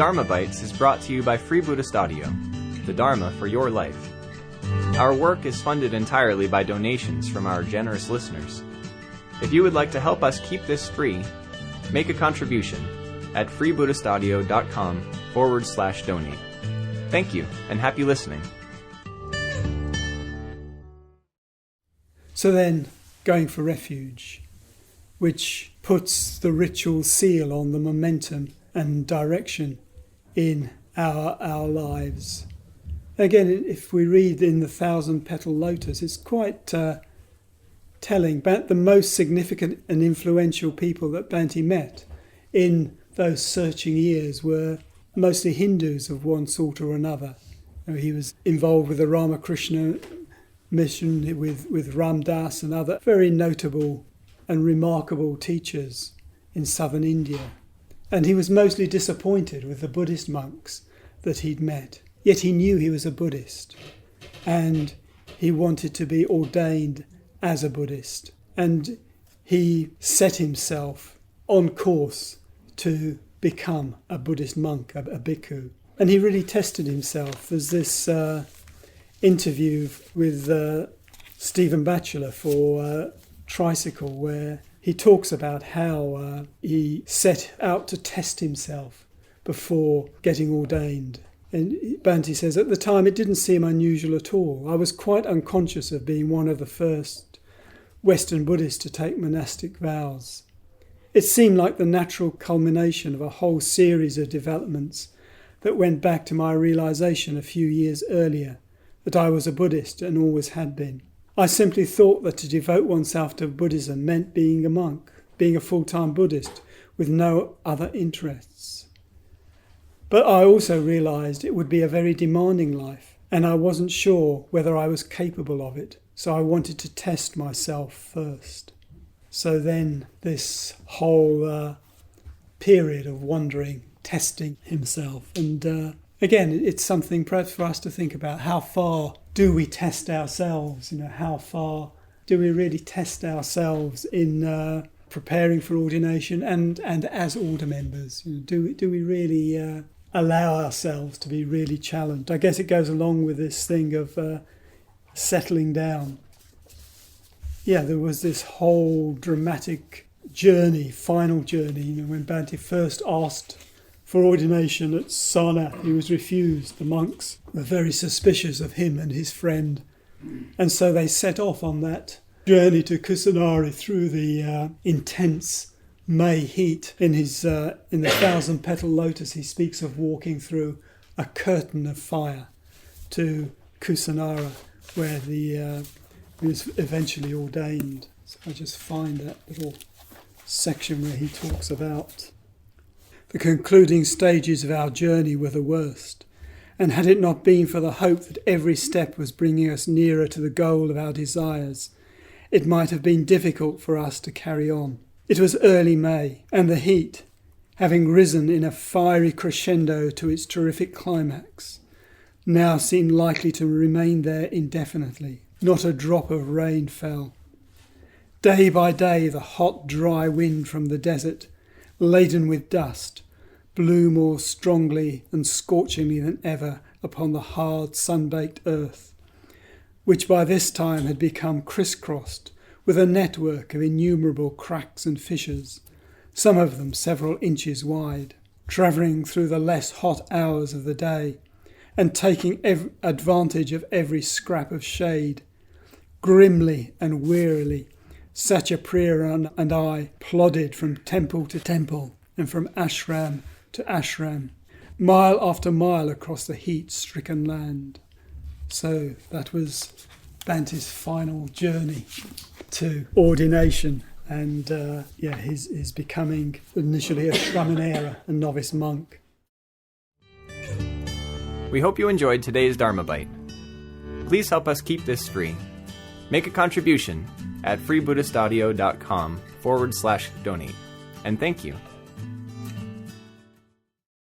Dharmabytes is brought to you by Free Buddhist Audio, the Dharma for your life. Our work is funded entirely by donations from our generous listeners. If you would like to help us keep this free, make a contribution at freebuddhistaudio.com/donate. Thank you, and happy listening. So then, going for refuge, which puts the ritual seal on the momentum and direction in our lives. Again, if we read in the 1,000-Petal Lotus, it's quite telling. But the most significant and influential people that Bhante met in those searching years were mostly Hindus of one sort or another. He was involved with the Ramakrishna mission, with Ram Dass and other very notable and remarkable teachers in southern India. And he was mostly disappointed with the Buddhist monks that he'd met. Yet he knew he was a Buddhist, and he wanted to be ordained as a Buddhist. And he set himself on course to become a Buddhist monk, a bhikkhu. And he really tested himself. There's this interview with Stephen Batchelor for Tricycle, where he talks about how he set out to test himself before getting ordained. And Bhante says, at the time it didn't seem unusual at all. I was quite unconscious of being one of the first Western Buddhists to take monastic vows. It seemed like the natural culmination of a whole series of developments that went back to my realization a few years earlier that I was a Buddhist and always had been. I simply thought that to devote oneself to Buddhism meant being a monk, being a full-time Buddhist with no other interests. But I also realised it would be a very demanding life, and I wasn't sure whether I was capable of it, so I wanted to test myself first. So then this whole period of wondering, testing himself. And again, it's something perhaps for us to think about. How far do we test ourselves? How far do we really test ourselves in preparing for ordination and as order members? Do we really allow ourselves to be really challenged? I guess it goes along with this thing of settling down. Yeah, there was this whole dramatic journey, final journey, when Bhante first asked for ordination at Sana. He was refused. The monks were very suspicious of him and his friend. And so they set off on that journey to Kusinara through the intense May heat. In the 1,000-Petal Lotus, he speaks of walking through a curtain of fire to Kusinara, where he was eventually ordained. So I just find that little section where he talks about the concluding stages of our journey were the worst, and had it not been for the hope that every step was bringing us nearer to the goal of our desires, it might have been difficult for us to carry on. It was early May, and the heat, having risen in a fiery crescendo to its terrific climax, now seemed likely to remain there indefinitely. Not a drop of rain fell. Day by day the hot, dry wind from the desert, laden with dust, blew more strongly and scorchingly than ever upon the hard, sun-baked earth, which by this time had become criss-crossed with a network of innumerable cracks and fissures, some of them several inches wide. Travelling through the less hot hours of the day and taking advantage of every scrap of shade, grimly and wearily, Satyapriya and I plodded from temple to temple and from ashram to ashram, mile after mile across the heat-stricken land. So that was Bhante's final journey to ordination and his becoming initially a Shramanera, a novice monk. We hope you enjoyed today's Dharmabite. Please help us keep this free. Make a contribution at freebuddhistaudio.com/donate. And thank you.